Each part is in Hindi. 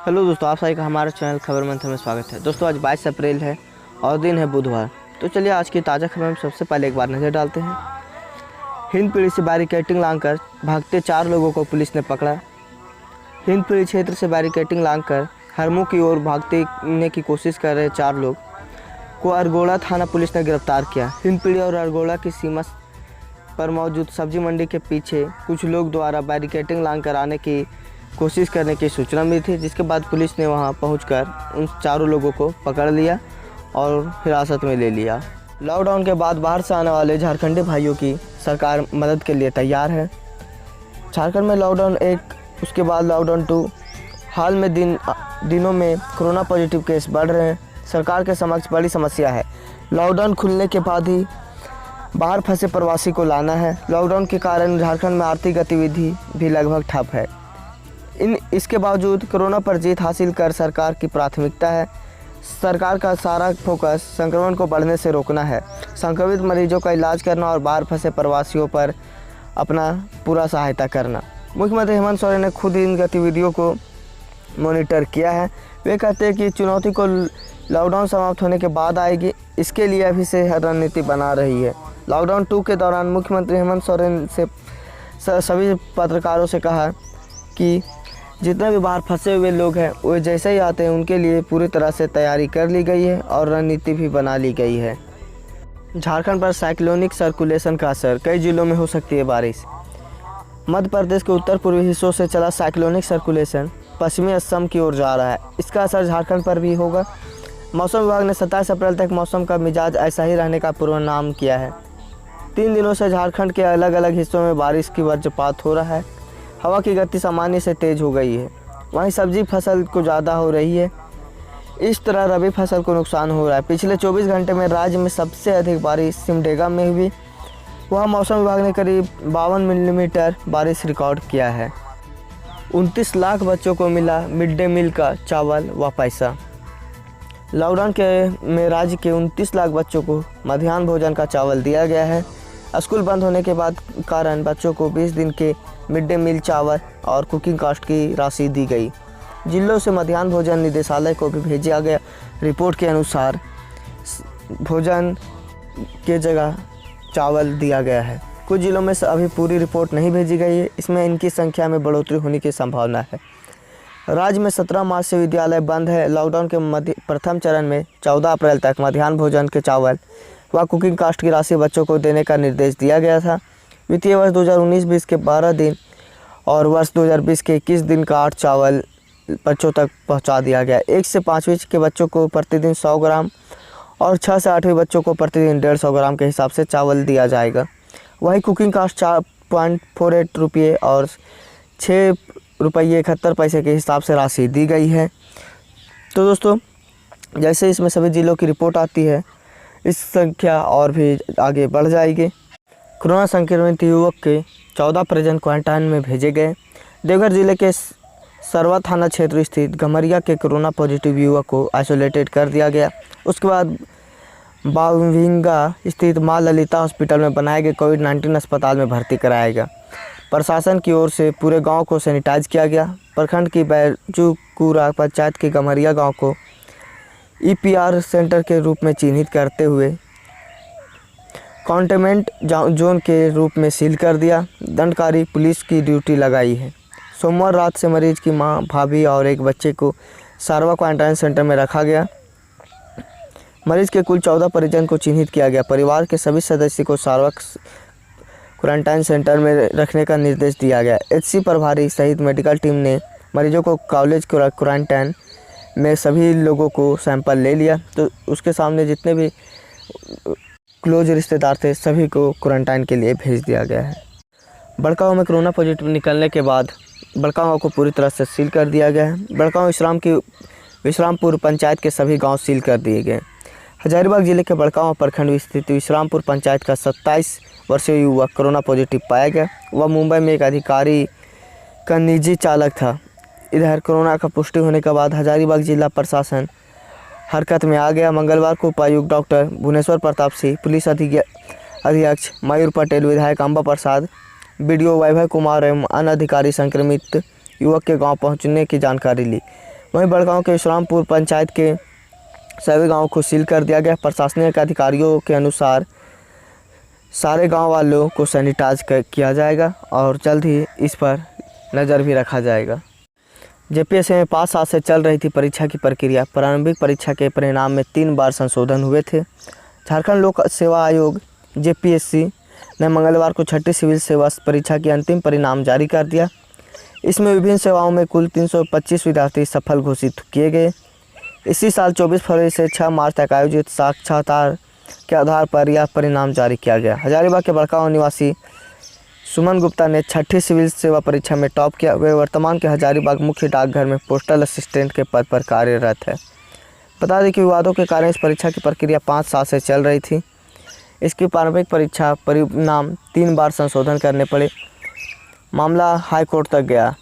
हेलो दोस्तों, आप सभी का हमारे चैनल खबर मंथन में स्वागत है। दोस्तों आज 22 अप्रैल है और दिन है बुधवार। तो चलिए आज की ताज़ा खबर में सबसे पहले एक बार नज़र डालते हैं। हिंदपीढ़ी से बैरिकेडिंग लांघकर भागते 4 लोगों को पुलिस ने पकड़ा। हिंदपीढ़ी क्षेत्र से बैरिकेडिंग लांघकर हरमू की ओर भागने की कोशिश कर रहे 4 लोग को अरगोड़ा थाना पुलिस ने गिरफ्तार किया। हिंदपीढ़ी और अरगोड़ा की सीमा पर मौजूद सब्जी मंडी के पीछे कुछ लोग द्वारा बैरिकेडिंग लांघकर आने की कोशिश करने की सूचना मिली थी, जिसके बाद पुलिस ने वहां पहुंचकर उन 4 लोगों को पकड़ लिया और हिरासत में ले लिया। लॉकडाउन के बाद बाहर से आने वाले झारखंडी भाइयों की सरकार मदद के लिए तैयार है। झारखंड में लॉकडाउन 1, उसके बाद लॉकडाउन 2। हाल में दिनों में कोरोना पॉजिटिव केस बढ़ रहे हैं। सरकार के समक्ष बड़ी समस्या है। लॉकडाउन खुलने के बाद ही बाहर फंसे प्रवासी को लाना है। लॉकडाउन के कारण झारखंड में आर्थिक गतिविधि भी लगभग ठप है। इसके बावजूद कोरोना पर जीत हासिल कर सरकार की प्राथमिकता है। सरकार का सारा फोकस संक्रमण को बढ़ने से रोकना है, संक्रमित मरीजों का इलाज करना और बाहर फंसे प्रवासियों पर अपना पूरा सहायता करना। मुख्यमंत्री हेमंत सोरेन ने खुद इन गतिविधियों को मॉनिटर किया है। वे कहते हैं कि चुनौती को लॉकडाउन समाप्त होने के बाद आएगी, इसके लिए अभी से रणनीति बना रही है। लॉकडाउन 2 के दौरान मुख्यमंत्री हेमंत सोरेन से सभी पत्रकारों से कहा कि जितने भी बाहर फंसे हुए लोग हैं वे जैसे ही आते हैं उनके लिए पूरी तरह से तैयारी कर ली गई है और रणनीति भी बना ली गई है। झारखंड पर साइक्लोनिक सर्कुलेशन का असर, कई जिलों में हो सकती है बारिश। मध्य प्रदेश के उत्तर पूर्वी हिस्सों से चला साइक्लोनिक सर्कुलेशन पश्चिमी असम की ओर जा रहा है। इसका असर झारखंड पर भी होगा। मौसम विभाग ने 27 अप्रैल तक मौसम का मिजाज ऐसा ही रहने का पूर्वानुमान किया है। 3 दिनों से झारखंड के अलग अलग हिस्सों में बारिश की वज्रपात हो रहा है। हवा की गति सामान्य से तेज़ हो गई है। वहीं सब्जी फसल को ज़्यादा हो रही है। इस तरह रबी फसल को नुकसान हो रहा है। पिछले 24 घंटे में राज्य में सबसे अधिक बारिश सिमडेगा में हुई। वहाँ मौसम विभाग ने करीब 52 मिलीमीटर बारिश रिकॉर्ड किया है। 29 लाख बच्चों को मिला मिड डे मील का चावल व पैसा। लॉकडाउन में राज्य के 29 लाख बच्चों को मध्याह्न भोजन का चावल दिया गया है। स्कूल बंद होने के बाद कारण बच्चों को 20 दिन के मिड डे मील चावल और कुकिंग कास्ट की राशि दी गई। जिलों से मध्याह्न भोजन निदेशालय को भी भेजा गया। रिपोर्ट के अनुसार भोजन के जगह चावल दिया गया है। कुछ जिलों में अभी पूरी रिपोर्ट नहीं भेजी गई है। इसमें इनकी संख्या में बढ़ोतरी होने की संभावना है। राज्य में 17 मार्च से विद्यालय बंद है। लॉकडाउन के प्रथम चरण में 14 अप्रैल तक मध्याह्न भोजन के चावल व कुकिंग कास्ट की राशि बच्चों को देने का निर्देश दिया गया था। वित्तीय वर्ष 2019-20 के 12 दिन और वर्ष 2020 के 21 दिन का 8 चावल बच्चों तक पहुंचा दिया गया। 1 से 5वीं के बच्चों को प्रतिदिन 100 ग्राम और 6 से 8वीं बच्चों को प्रतिदिन 150 ग्राम के हिसाब से चावल दिया जाएगा। वहीं कुकिंग कास्ट 4.48 रुपये और 6 रुपये 71 पैसे के हिसाब से राशि दी गई है। तो दोस्तों, जैसे इसमें सभी जिलों की रिपोर्ट आती है, इस संख्या और भी आगे बढ़ जाएगी। कोरोना संक्रमित युवक के 14 परिजन क्वारंटाइन में भेजे गए। देवघर जिले के सरवा थाना क्षेत्र स्थित गमरिया के कोरोना पॉजिटिव युवक को आइसोलेटेड कर दिया गया। उसके बाद बाविंगा स्थित माँ ललिता हॉस्पिटल में बनाए गए कोविड-19 अस्पताल में भर्ती कराया गया। प्रशासन की ओर से पूरे गांव को सैनिटाइज किया गया। प्रखंड की बैजूकुरा पंचायत के गमरिया गांव को EPR सेंटर के रूप में चिन्हित करते हुए कंटेनमेंट जोन के रूप में सील कर दिया। दंडकारी पुलिस की ड्यूटी लगाई है। सोमवार रात से मरीज की मां, भाभी और एक बच्चे को सारवा क्वारंटाइन सेंटर में रखा गया। मरीज के कुल 14 परिजन को चिन्हित किया गया। परिवार के सभी सदस्य को सारवा क्वारंटाइन सेंटर में रखने का निर्देश दिया गया। HC प्रभारी सहित मेडिकल टीम ने मरीजों को कॉलेज क्वारंटाइन में सभी लोगों को सैंपल ले लिया। तो उसके सामने जितने भी क्लोज रिश्तेदार थे सभी को क्वारंटाइन के लिए भेज दिया गया है। बड़कागांव में कोरोना पॉजिटिव निकलने के बाद बड़कागांव को पूरी तरह से सील कर दिया गया है। बड़कागांव विश्रामपुर पंचायत के सभी गांव सील कर दिए गए। हजारीबाग जिले के बड़कागांव प्रखंड स्थित विश्रामपुर पंचायत का 27 वर्षीय युवक कोरोना पॉजिटिव पाया गया। वह मुंबई में एक अधिकारी का निजी चालक था। इधर कोरोना का पुष्टि होने के बाद हजारीबाग जिला प्रशासन हरकत में आ गया। मंगलवार को उपायुक्त डॉक्टर भुवनेश्वर प्रताप सिंह, पुलिस अधीक्षक मयूर पटेल, विधायक अंबा प्रसाद, BDO वैभव कुमार एवं अन्य अधिकारी संक्रमित युवक के गांव पहुंचने की जानकारी ली। वहीं बड़गांव के विश्रामपुर पंचायत के सभी गांवों को सील कर दिया गया। प्रशासनिक अधिकारियों के अनुसार सारे गांव वालों को सैनिटाइज किया जाएगा और जल्द ही इस पर नज़र भी रखा जाएगा। जेपीएससी में 5 साल से चल रही थी परीक्षा की प्रक्रिया। प्रारंभिक परीक्षा के परिणाम में 3 बार संशोधन हुए थे। झारखंड लोक सेवा आयोग जेपीएससी ने मंगलवार को 6ठी सिविल सेवा परीक्षा की अंतिम परिणाम जारी कर दिया। इसमें विभिन्न सेवाओं में कुल 325 विद्यार्थी सफल घोषित किए गए। इसी साल 24 फरवरी से 6 मार्च तक आयोजित साक्षात्कार के आधार पर यह परिणाम जारी किया गया। हजारीबाग के बड़गांव निवासी सुमन गुप्ता ने 6ठी सिविल सेवा परीक्षा में टॉप किया। वे वर्तमान के हजारीबाग मुख्य डाकघर में पोस्टल असिस्टेंट के पद पर कार्यरत है। बता दें कि विवादों के कारण इस परीक्षा की प्रक्रिया 5 साल से चल रही थी। इसकी प्रारंभिक परीक्षा परिणाम 3 बार संशोधन करने पड़े। मामला हाई कोर्ट तक गया।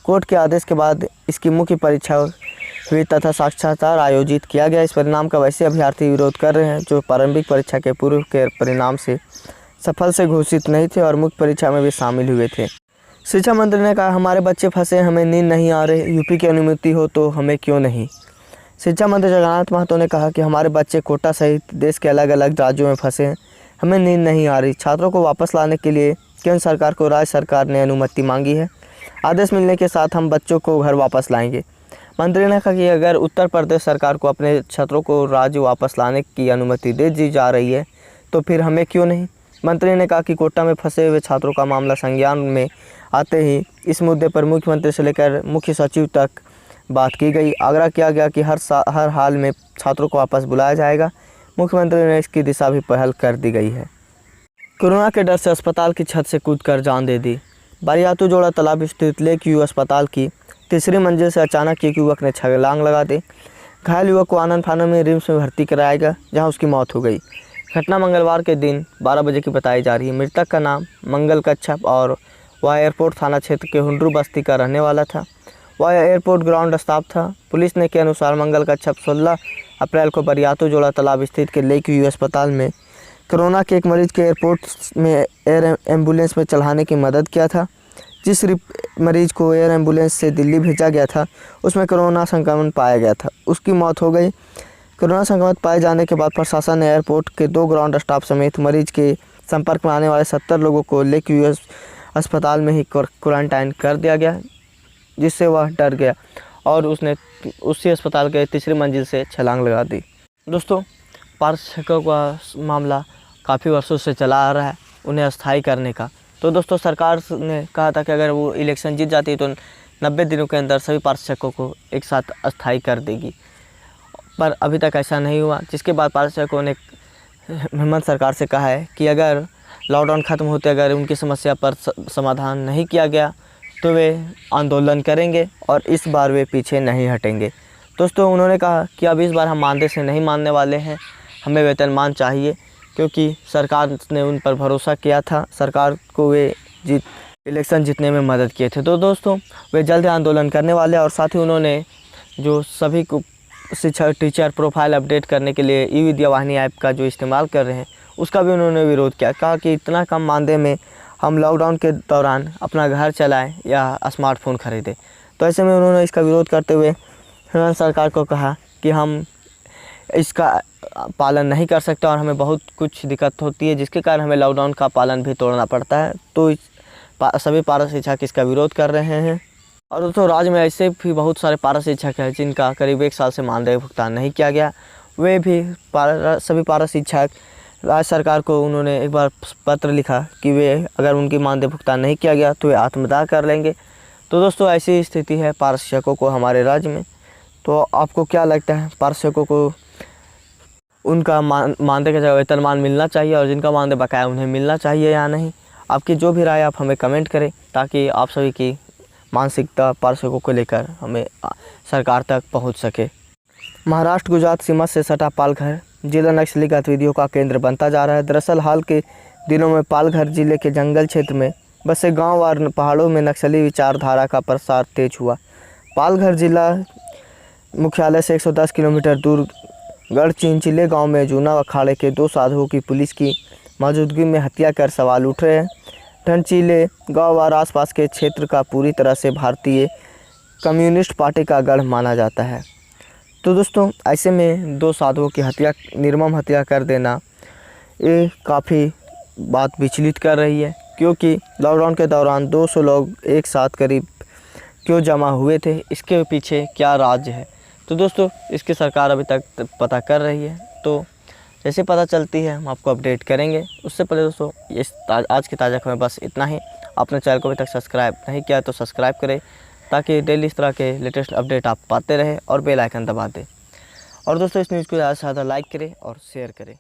कोर्ट के आदेश के बाद इसकी मुख्य परीक्षा हुई तथा साक्षात्कार आयोजित किया गया। इस परिणाम का वैसे अभ्यर्थी विरोध कर रहे हैं जो प्रारंभिक परीक्षा के पूर्व के परिणाम से सफल से घोषित नहीं थे और मुख्य परीक्षा में भी शामिल हुए थे। शिक्षा मंत्री ने कहा, हमारे बच्चे फंसे, हमें नींद नहीं आ रही, यूपी की अनुमति हो तो हमें क्यों नहीं। शिक्षा मंत्री जगन्नाथ महतो ने कहा कि हमारे बच्चे कोटा सहित देश के अलग अलग राज्यों में फंसे हैं, हमें नींद नहीं आ रही। छात्रों को वापस लाने के लिए केंद्र सरकार को राज्य सरकार ने अनुमति मांगी है। आदेश मिलने के साथ हम बच्चों को घर वापस लाएंगे। मंत्री ने कहा कि अगर उत्तर प्रदेश सरकार को अपने छात्रों को राज्य वापस लाने की अनुमति दे दी जा रही है तो फिर हमें क्यों नहीं। मंत्री ने कहा कि कोटा में फंसे हुए छात्रों का मामला संज्ञान में आते ही इस मुद्दे पर मुख्यमंत्री से लेकर मुख्य सचिव तक बात की गई। आग्रह किया गया कि हर हाल में छात्रों को वापस बुलाया जाएगा। मुख्यमंत्री ने इसकी दिशा भी पहल कर दी गई है। कोरोना के डर से अस्पताल की छत से कूदकर जान दे दी। बारियातू जोड़ा तालाब स्थित लेक व्यू अस्पताल की 3री मंजिल से अचानक एक युवक ने छलांग लगा दी। घायल युवक को आनंद फानन में रिम्स में भर्ती कराया गया, जहां उसकी मौत हो गई। घटना मंगलवार के दिन 12 बजे की बताई जा रही है। मृतक का नाम मंगल कच्छप और वह एयरपोर्ट थाना क्षेत्र के हुंड्रू बस्ती का रहने वाला था। वह एयरपोर्ट ग्राउंड स्टाफ था। पुलिस ने के अनुसार मंगल कच्छप 16 अप्रैल को बारियातू जोड़ा तालाब स्थित के लेक व्यू अस्पताल में कोरोना के एक मरीज के एयरपोर्ट में एयर एम्बुलेंस में चढ़ाने की मदद किया था। जिस मरीज को एयर एम्बुलेंस से दिल्ली भेजा गया था उसमें कोरोना संक्रमण पाया गया था, उसकी मौत हो गई। कोरोना संक्रमण पाए जाने के बाद प्रशासन ने एयरपोर्ट के 2 ग्राउंड स्टाफ समेत मरीज के संपर्क में आने वाले 70 लोगों को लेक व्यू अस्पताल में ही क्वारंटाइन कर दिया गया, जिससे वह डर गया और उसने उसी अस्पताल के 3री मंजिल से छलांग लगा दी। दोस्तों, पार्थ शिक्षकों का मामला काफ़ी वर्षों से चला आ रहा है, उन्हें अस्थायी करने का। तो दोस्तों, सरकार ने कहा था कि अगर वो इलेक्शन जीत जाती है तो 90 दिनों के अंदर सभी पार्थ शिक्षकों को एक साथ अस्थायी कर देगी, पर अभी तक ऐसा नहीं हुआ। जिसके बाद पार्थ शिक्षकों ने हेमंत सरकार से कहा है कि अगर लॉकडाउन ख़त्म होते अगर उनकी समस्या पर समाधान नहीं किया गया तो वे आंदोलन करेंगे और इस बार वे पीछे नहीं हटेंगे। दोस्तों, उन्होंने कहा कि अब इस बार हम मानदेय से नहीं मानने वाले हैं, हमें वेतनमान चाहिए, क्योंकि सरकार ने उन पर भरोसा किया था, सरकार को वे इलेक्शन जीतने में मदद किए थे। तो दोस्तों, वे जल्द आंदोलन करने वाले और साथ ही उन्होंने जो सभी को शिक्षक टीचर प्रोफाइल अपडेट करने के लिए ई विद्या वाहिनी ऐप का जो इस्तेमाल कर रहे हैं उसका भी उन्होंने विरोध किया। कहा कि इतना कम मानदेय में हम लॉकडाउन के दौरान अपना घर चलाएं या स्मार्टफोन खरीदें। तो ऐसे में उन्होंने इसका विरोध करते हुए हेमंत सरकार को कहा कि हम इसका पालन नहीं कर सकते और हमें बहुत कुछ दिक्कत होती है, जिसके कारण हमें लॉकडाउन का पालन भी तोड़ना पड़ता है। तो सभी पारा शिक्षक इसका विरोध कर रहे हैं। और दोस्तों, राज्य में ऐसे भी बहुत सारे पारा शिक्षक हैं जिनका करीब 1 साल से मानदेय भुगतान नहीं किया गया। वे भी सभी पारा शिक्षक राज्य सरकार को उन्होंने एक बार पत्र लिखा कि वे अगर उनकी मानदेय भुगतान नहीं किया गया तो वे आत्मदाह कर लेंगे। तो दोस्तों, ऐसी स्थिति है पारा शिक्षकों को हमारे राज्य में। तो आपको क्या लगता है, पारा शिक्षकों को उनका मानदेय का वेतनमान मिलना चाहिए और जिनका मानदेय बकाया उन्हें मिलना चाहिए या नहीं? आपकी जो भी राय आप हमें कमेंट करें ताकि आप सभी की मानसिकता पारा शिक्षकों को लेकर हमें सरकार तक पहुंच सके। महाराष्ट्र गुजरात सीमा से सटा पालघर जिला नक्सली गतिविधियों का केंद्र बनता जा रहा है। दरअसल हाल के दिनों में पालघर जिले के जंगल क्षेत्र में बसे गाँव और पहाड़ों में नक्सली विचारधारा का प्रसार तेज हुआ। पालघर जिला मुख्यालय से 110 किलोमीटर दूर गढ़चिंचिले गांव में जूना अखाड़े के 2 साधुओं की पुलिस की मौजूदगी में हत्या कर सवाल उठ रहे हैं। ढंचिले गांव और आसपास के क्षेत्र का पूरी तरह से भारतीय कम्युनिस्ट पार्टी का गढ़ माना जाता है। तो दोस्तों ऐसे में 2 साधुओं की हत्या, निर्मम हत्या कर देना, ये काफ़ी बात विचलित कर रही है, क्योंकि लॉकडाउन के दौरान 200 लोग एक साथ करीब क्यों जमा हुए थे, इसके पीछे क्या राज है। तो दोस्तों इसकी सरकार अभी तक पता कर रही है। तो जैसे पता चलती है हम आपको अपडेट करेंगे। उससे पहले दोस्तों आज की ताज़ा खबर बस इतना ही। आपने चैनल को अभी तक सब्सक्राइब नहीं किया तो सब्सक्राइब करें, ताकि डेली इस तरह के लेटेस्ट अपडेट आप पाते रहें, और बेल आइकन दबा दें। और दोस्तों इस न्यूज़ को ज़्यादा से ज़्यादा लाइक करें और शेयर करें।